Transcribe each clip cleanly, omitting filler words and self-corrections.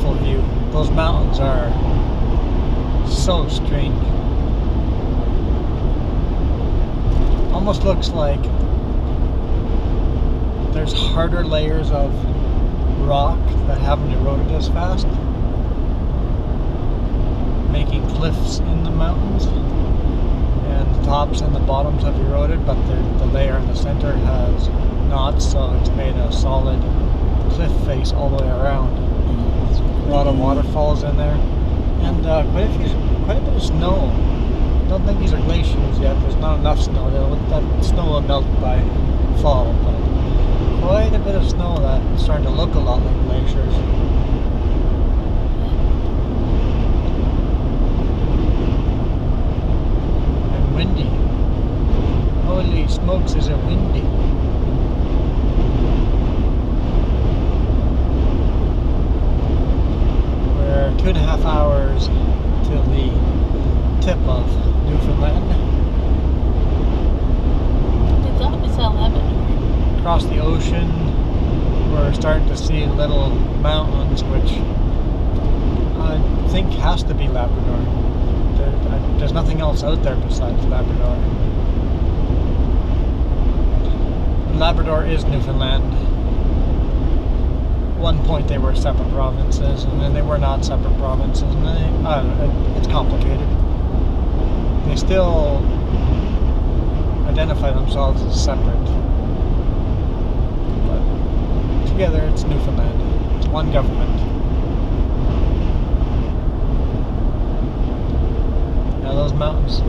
beautiful view. Those mountains are so strange. Almost looks like there's harder layers of rock that haven't eroded as fast, making cliffs in the mountains, and the tops and the bottoms have eroded, but the layer in the center has not, so it's made a solid cliff face all the way around. A lot of waterfalls in there, and quite a bit of snow. I don't think these are glaciers yet. There's not enough snow. That snow will melt by fall, but quite a bit of snow that's starting to look a lot like glaciers. And windy. Holy smokes, is it windy? We're 2.5 hours till the tip of Newfoundland. I thought we saw Labrador. Across the ocean, we're starting to see little mountains, which I think has to be Labrador. There's nothing else out there besides Labrador. Labrador is Newfoundland. At one point they were separate provinces, and then they were not separate provinces, and then I don't know, it's complicated. They still identify themselves as separate, but together it's Newfoundland. It's one government. Now those mountains,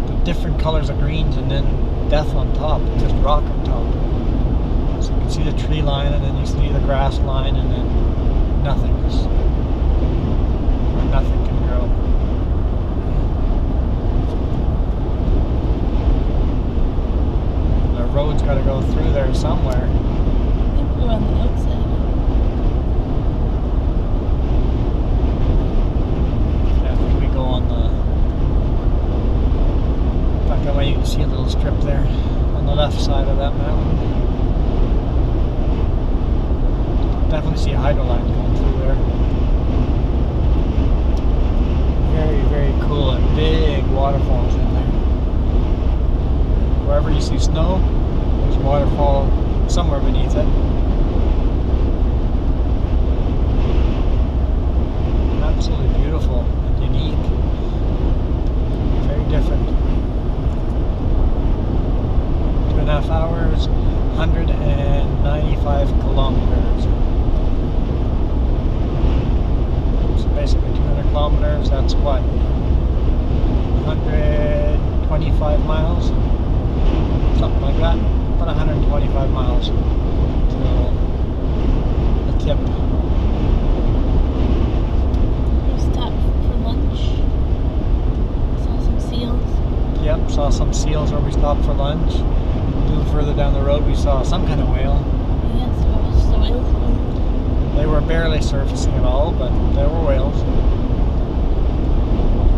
the different colors of greens, and then death on top, just rock on top. So you can see the tree line, and then you see the grass line, and then nothingness. Nothing can grow. The road's got to go through there somewhere. I think we're on the outside. Yeah, I think we go on the... Back that way you can see a little strip there on the left side of that mountain. Definitely see a hydro line going through there. Very, very cool, and big waterfalls in there. Wherever you see snow, there's a waterfall somewhere beneath it. Absolutely beautiful and unique. Very different. 2.5 hours, 195 kilometers. So basically 200 kilometers, that's what? 125 miles? Something like that. About 125 miles till the tip. We stopped for lunch. Saw some seals. Yep, saw some seals where we stopped for lunch. A little further down the road we saw some kind of whale. Yes, it was just a whale. They were barely surfacing at all, but there were whales.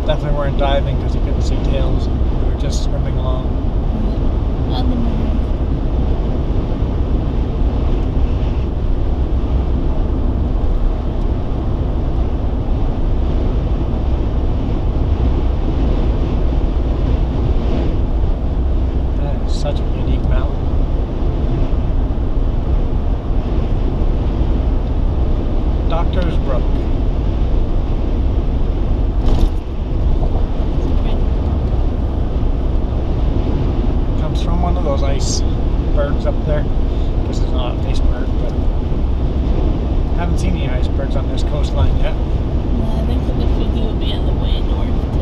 Definitely weren't diving because you couldn't see tails. We were just swimming along. On the move. That is such a unique mountain. Doctor's Brook. Comes from one of those icebergs up there. This is not an iceberg, but haven't seen any icebergs on this coastline yet. I think the Viking will be on the way north too.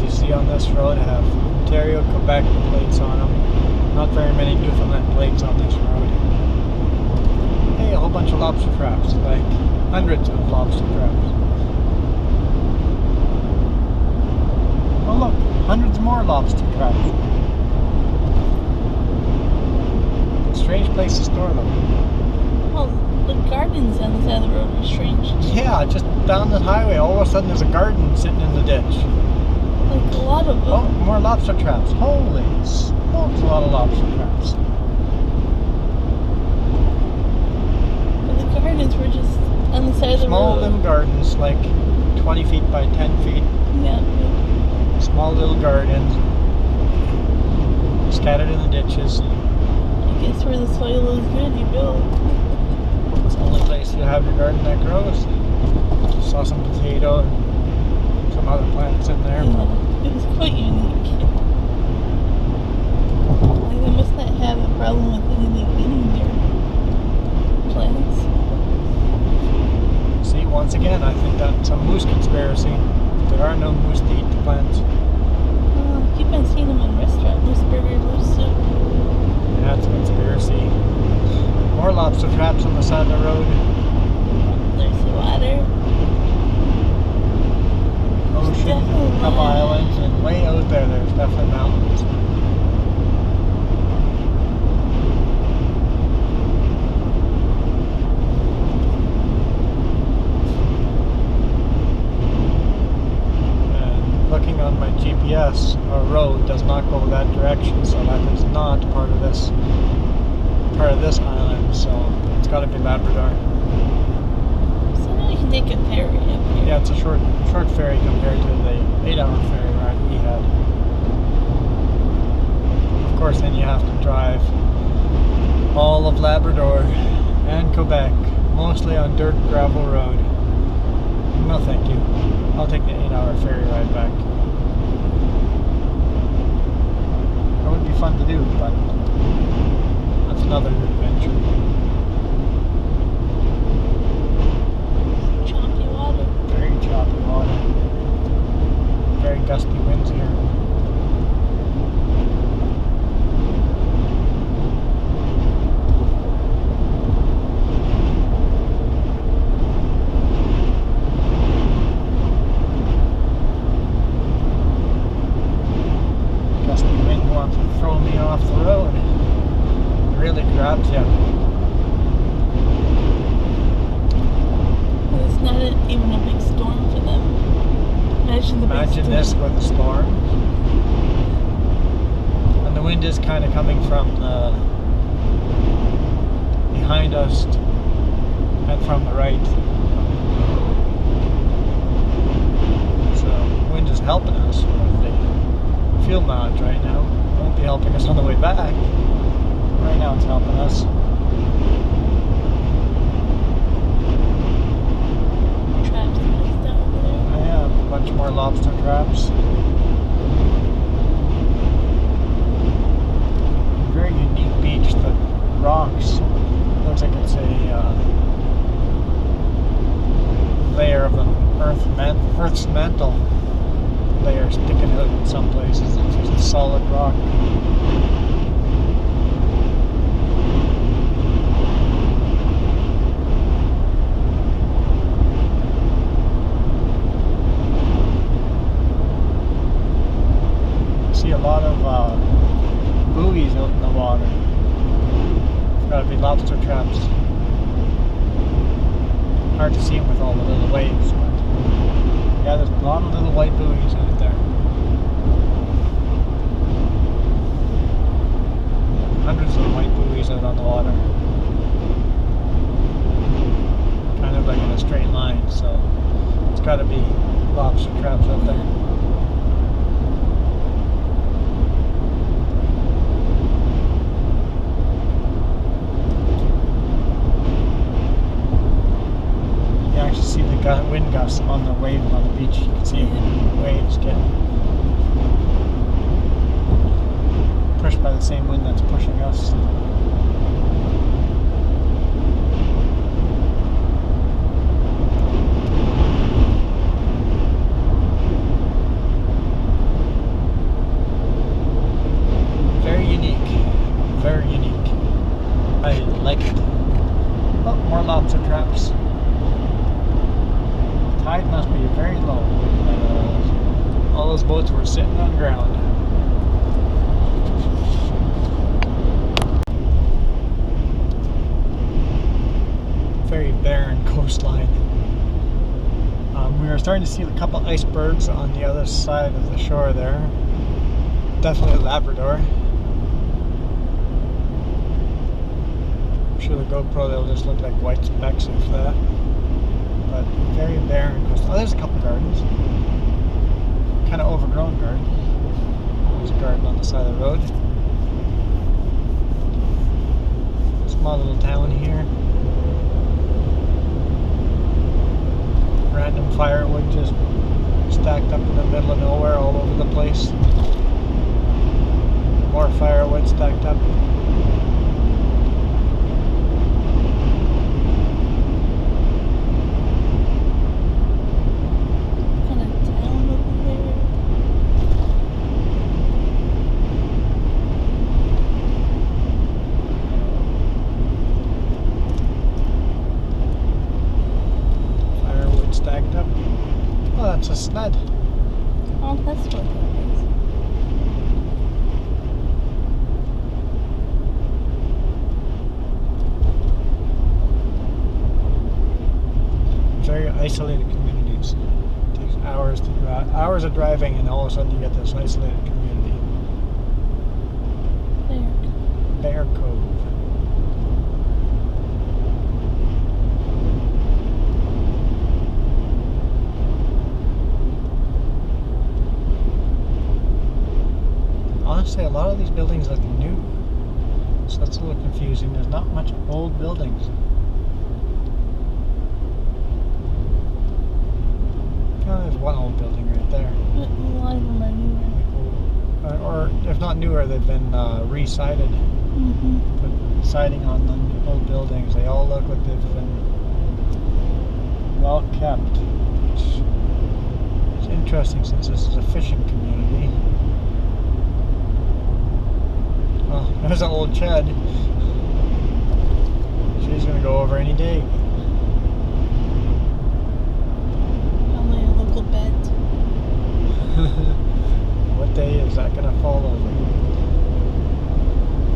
You see on this road have Ontario, Quebec plates on them. Not very many Newfoundland plates on this road. Hey, a whole bunch of lobster traps, like hundreds of lobster traps. Oh look, hundreds more lobster traps. Strange place to store them. Well, the gardens on the side of the road are strange. Yeah, just down the highway, all of a sudden there's a garden sitting in the ditch. Like a lot of them. Oh, more lobster traps. Holy smokes, a lot of lobster traps. But the gardens were just on the side of the Small road. little gardens, like 20 feet by 10 feet. Yeah. Small little gardens. Scattered in the ditches. I guess where the soil is good, you build. It's the only place you have your garden that grows. Saw some potato and some other plants in there. Yeah, it was quite unique. Like they must not have a problem with anything eating their plants. See, once again, I think that's a moose conspiracy. There are no moose to eat the plants. I keep on seeing them in restaurants. Moose burger, moose soup. Yeah, it's a conspiracy. More lobster traps on the side of the road. There's the water. Ocean, definitely a couple water. islands, and way out there, there's definitely mountains. And looking on my GPS, our road does not go that direction, so that is not part of this island. So it's got to be Labrador. So now you can take a ferry up here. Yeah, it's a short ferry compared to the 8-hour ferry ride we had. Of course, then you have to drive all of Labrador and Quebec, mostly on dirt gravel road. No thank you. I'll take the 8-hour ferry ride back. That would be fun to do, but that's another adventure. Choppy water. Very choppy water. Very gusty winds here. Gusty wind wants to throw me off the road. It really grabs you. Well, it's not even a big storm for them. Imagine the big Imagine storm. this with a storm. And the wind is kind of coming from behind us and from the right. So wind is helping us with the fuel mileage right now. It won't be helping us on the way back. Right now it's helping us. Traps placed down there. I have a bunch more lobster traps. Very unique beach. The rocks looks like it's a layer of the Earth's mantle layer sticking out in some places. It's just a solid rock. See a lot of buoys out in the water. It's got to be lobster traps. Hard to see them with all the little waves, but yeah, there's a lot of little white buoys out there. Hundreds of white buoys out on the water. Kind of like in a straight line, so it's got to be lobster traps out there. You actually see the wind gusts on the wave on the beach. You can see waves getting pushed by the same wind that's pushing us. Very unique. Very unique. I like it. Oh, those boats were sitting on ground. Very barren coastline. We were starting to see a couple icebergs on the other side of the shore there. Definitely Labrador. I'm sure the GoPro they'll just look like white specks if that. But very barren coast. Oh, there's a couple gardens. Kind of overgrown garden. There's a garden on the side of the road. Small little town here. Random firewood just stacked up in the middle of nowhere all over the place. More firewood stacked up. Kind of town over there. Firewood stacked up. Oh, that's a sled. Oh, that's what that is. Very isolated communities. It takes hours to hours of driving, and all of a sudden you get this isolated community. There. Bear Cove. Honestly, a lot of these buildings look new, so that's a little confusing. There's not much old buildings. Oh, there's one old building right there. But a lot of them are newer. Or if not newer, they've been re-sided. Mm-hmm. Put siding on the old buildings. They all look like they've been well kept. It's interesting since this is a fishing community. Oh, there's an old Chad. She's gonna go over any day. Probably a local bet. What day is that gonna fall over?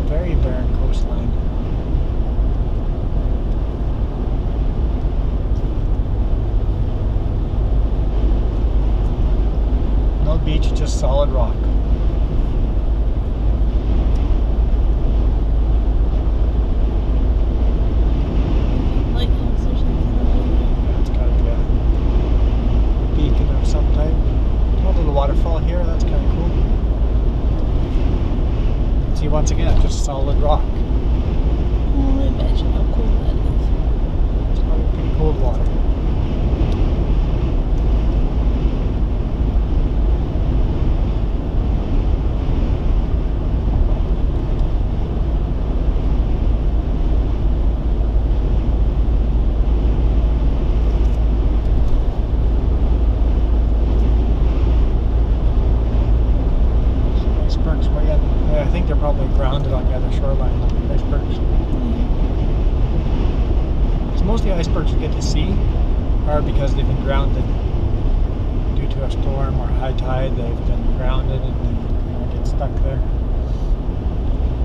Very barren coastline. No beach, just solid rock. Lighthouse or something over there. Yeah, it's gotta be a beacon of some type. Oh, a little waterfall here, that's kind of cool. See, once again, just solid rock. Well, imagine how cool that is. It's probably pretty cold water. Icebergs way up. Yeah, I think they're probably grounded on the other shoreline. Icebergs. So most of the icebergs you get to see are because they've been grounded due to a storm or high tide. They've been grounded and they get stuck there.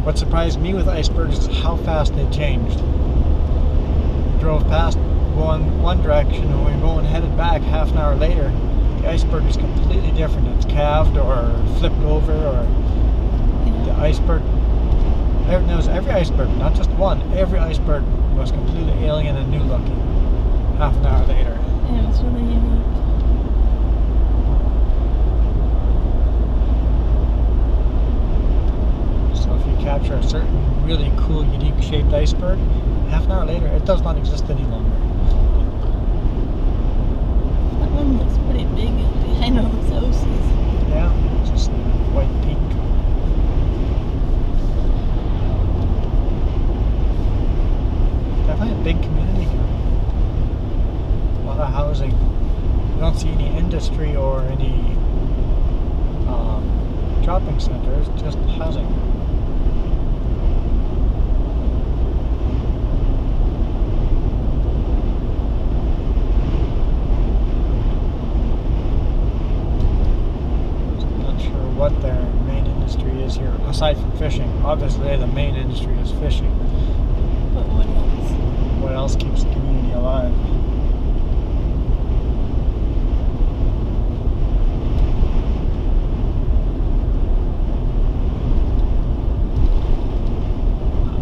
What surprised me with icebergs is how fast they changed. We drove past one direction and we were going headed back half an hour later. The iceberg is completely different. It's calved or flipped over, or the iceberg. There was every iceberg, not just one. Every iceberg was completely alien and new looking. Half an hour later. Yeah, it's really unique. So if you capture a certain really cool, unique shaped iceberg, half an hour later, it does not exist any longer. That one looks pretty big behind all those houses. Yeah, it's just white peak. Definitely a big community here. A lot of housing. You don't see any industry or any shopping centers, just housing. what their main industry is here, aside from fishing. Obviously, the main industry is fishing. But what else? What else keeps the community alive?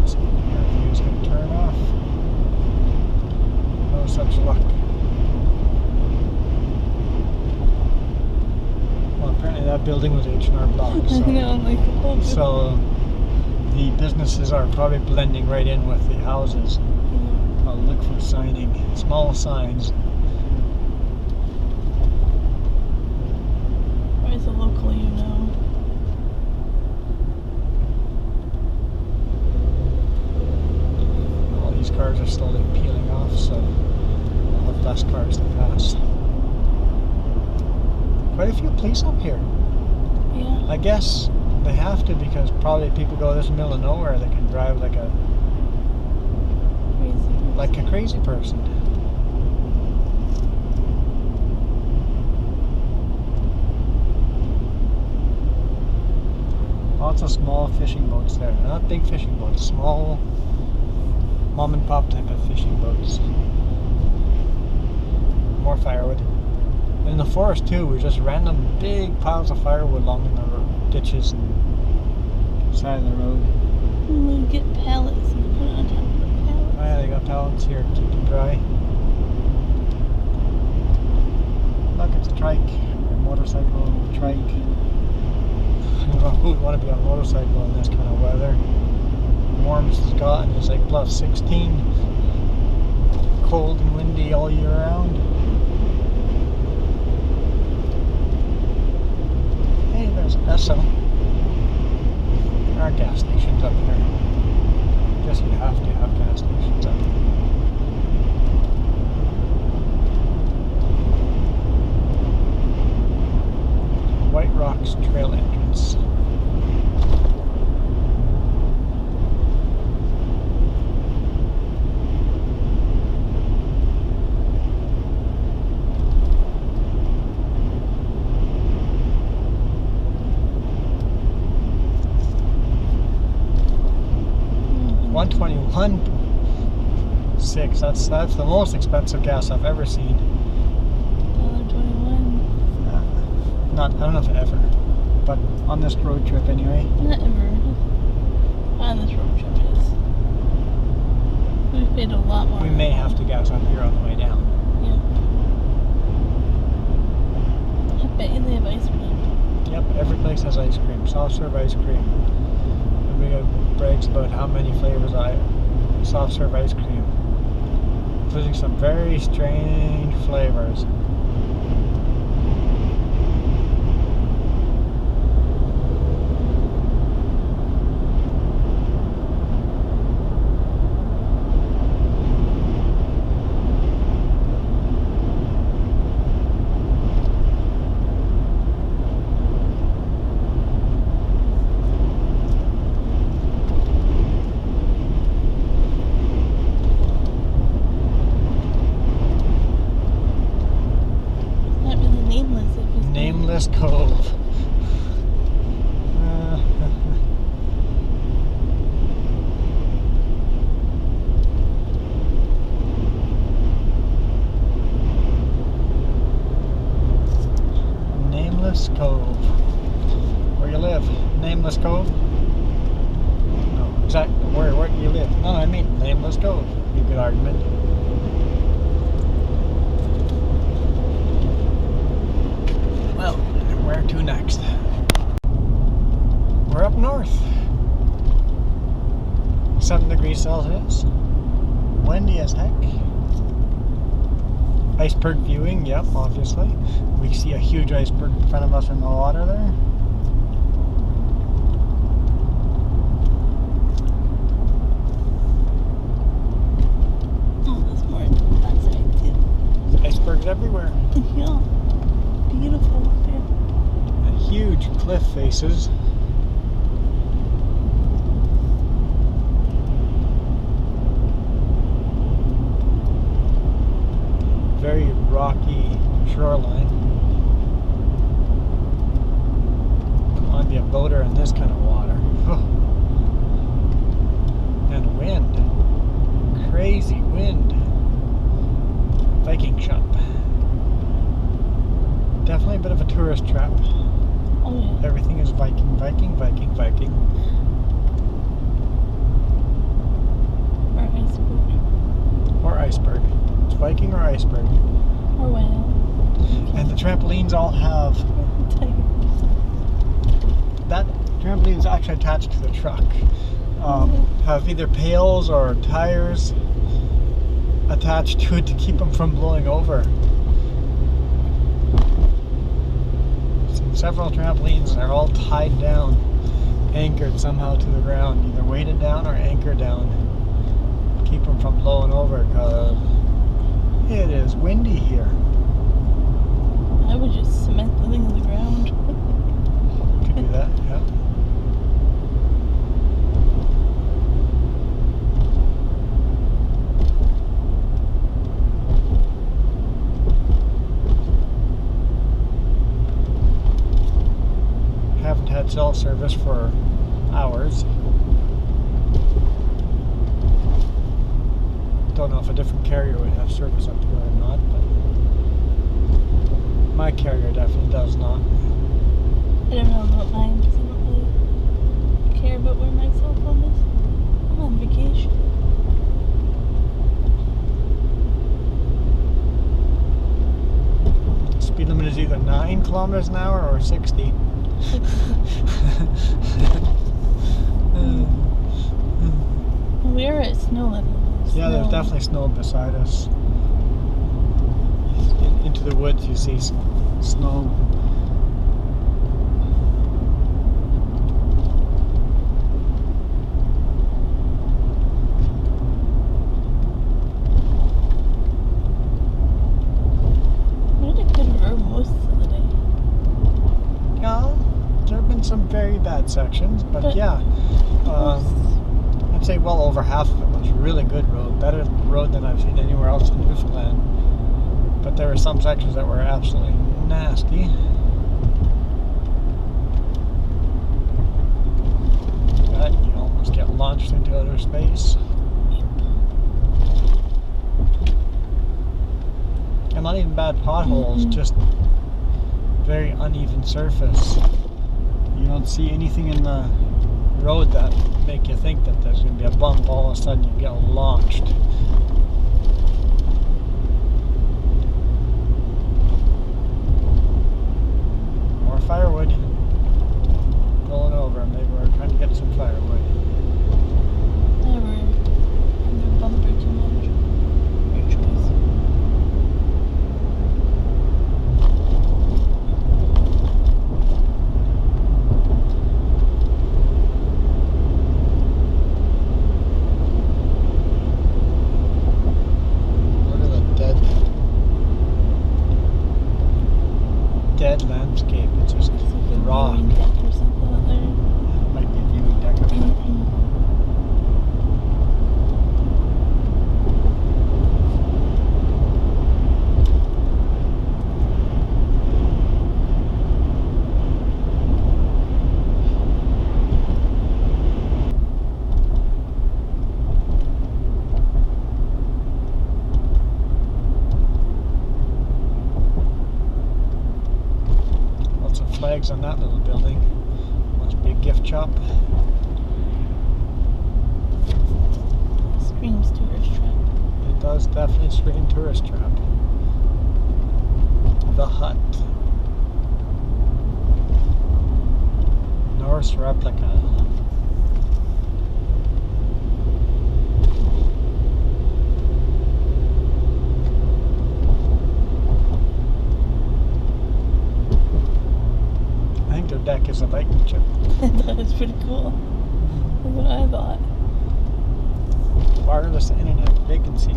So your view's gonna turn off. No such luck. Well, apparently that building was H&R Block. I know, like the whole bit. So the businesses are probably blending right in with the houses. I'll look for signing, small signs. Or is it local, you know? All these cars are slowly peeling off, so I'll have less cars to pass. Quite a few police up here. Yeah. I guess they have to, because probably people go this middle of nowhere, they can drive like a crazy person. Lots of small fishing boats there. Not big fishing boats, small mom and pop type of fishing boats. More firewood. In the forest too, we just random big piles of firewood along in the ditches and side of the road. We'll get pallets and put it on top of the pallets. Oh yeah, they got pallets here to keep them dry. Look, it's a trike. A motorcycle trike. I don't know who would want to be on a motorcycle in this kind of weather. Warm as it's gotten, it's like plus 16. Cold and windy all year round. Hey, there's Esso. There are gas stations up here. Guess you have to have gas stations up here. White Rocks Trail entrance. $1.21.6. That's the most expensive gas I've ever seen. $1.21. Not, I don't know if ever, but on this road trip anyway. Not ever. On this road trip, yes. We've paid a lot more. We may have to gas up here on the way down. Yeah. I bet you they have ice cream. Yep, every place has ice cream. Soft serve ice cream. Everybody brags about how many flavors soft serve ice cream, including some very strange flavors. Nameless Cove. Nameless Cove. Where you live? Nameless Cove? No, exactly. Where do you live? No, I mean Nameless Cove. Be a good argument. Well, where to next? We're up north. 7 degrees Celsius. Windy as heck. Iceberg viewing, yep, obviously. We see a huge iceberg in front of us in the water there. Oh, there's more that side too. Icebergs everywhere. Yeah. Beautiful up there. And huge cliff faces. Very rocky shoreline. Come on, boater in this kind of water. And wind. Crazy wind. Viking shop. Definitely a bit of a tourist trap. Oh yeah. Everything is Viking, Viking, Viking, Viking. Or iceberg. Or iceberg. It's Viking or iceberg. Or whale. And the trampolines all have... That trampoline is actually attached to the truck. Have either pails or tires attached to it to keep them from blowing over. Seen several trampolines and they're all tied down, anchored somehow to the ground, either weighted down or anchored down. Keep them from blowing over because it is windy here. I would just cement the thing in the ground. Could do that, yeah. Haven't had cell service for hours. Don't know if a different carrier would have service up here or not, but my carrier definitely does not. I don't know about mine because I don't really care about where my cell phone is. I'm on vacation. Speed limit is either 9 kilometers an hour or 60. We're at snow level. Yeah, there's definitely snow beside us. Into the woods you see snow. We had a good road most of the day. Yeah, there have been some very bad sections, but yeah. I'd say well over half of it was really good road, better road than I've seen anywhere else in Newfoundland. But there were some sections that were absolutely nasty. That you almost get launched into outer space. And not even bad potholes, just very uneven surface. You don't see anything in the road that make you think that there's going to be a bump. All of a sudden you get launched. More firewood. Pulling over. Maybe we're trying to get some firewood. Never. And their bumper too much. Your choice. Dead landscape. It's just It's like a rock. viewing deck or something out there. It might be a viewing deck or something. Flags on that little building. Must be a gift shop. Screams tourist trap. It does definitely scream tourist trap. The Hut. Norse replica. Their deck is a Viking ship. That was pretty cool. That's what I thought. Wireless internet vacancy.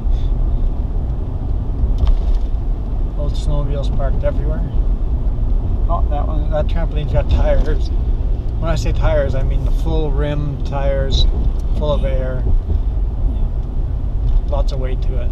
Old snowmobiles parked everywhere. Oh, that trampoline's got tires. When I say tires, I mean the full rim tires, full of air. Yeah. Lots of weight to it.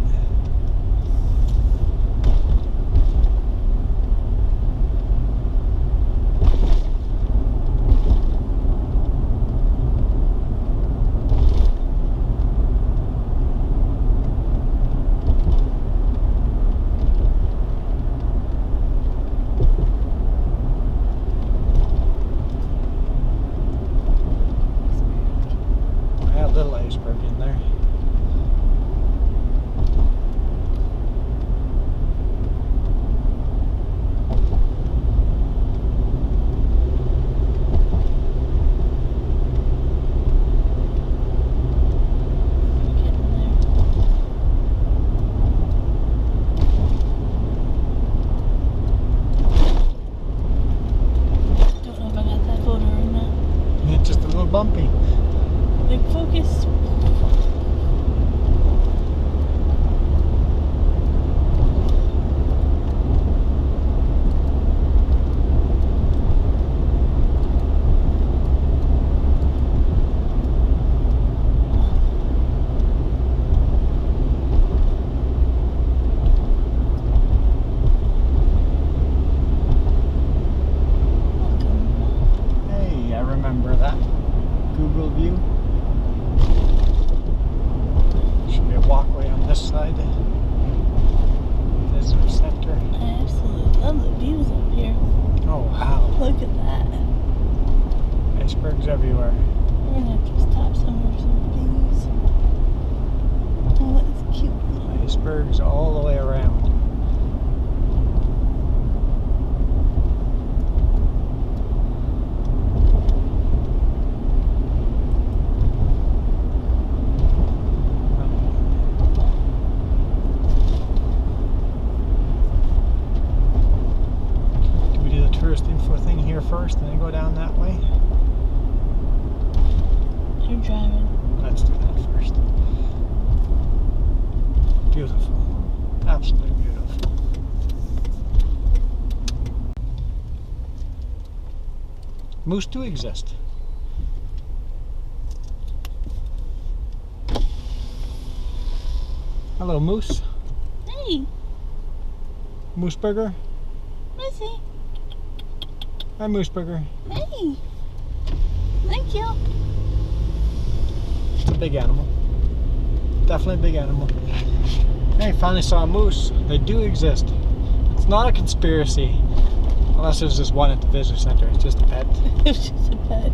bumpy. Like, focus. Hey, I remember that. Google view. Should be a walkway on this side. Visitor center. I absolutely love the views up here. Oh wow. Look at that. Icebergs everywhere. We're gonna have to stop somewhere for some views. Oh, that's cute. Icebergs all the way around. Do we do the tourist info thing here first and then go down that way? You're driving. Let's do that first. Beautiful. Absolutely beautiful. Moose do exist. Hello, Moose. Hey, Moose Burger. Missy. Hi, Moose Burger. Hey. Thank you. It's a big animal. Definitely a big animal. Hey, finally saw a moose. They do exist. It's not a conspiracy. Unless there's just one at the visitor center. It's just a pet. It was just a pet.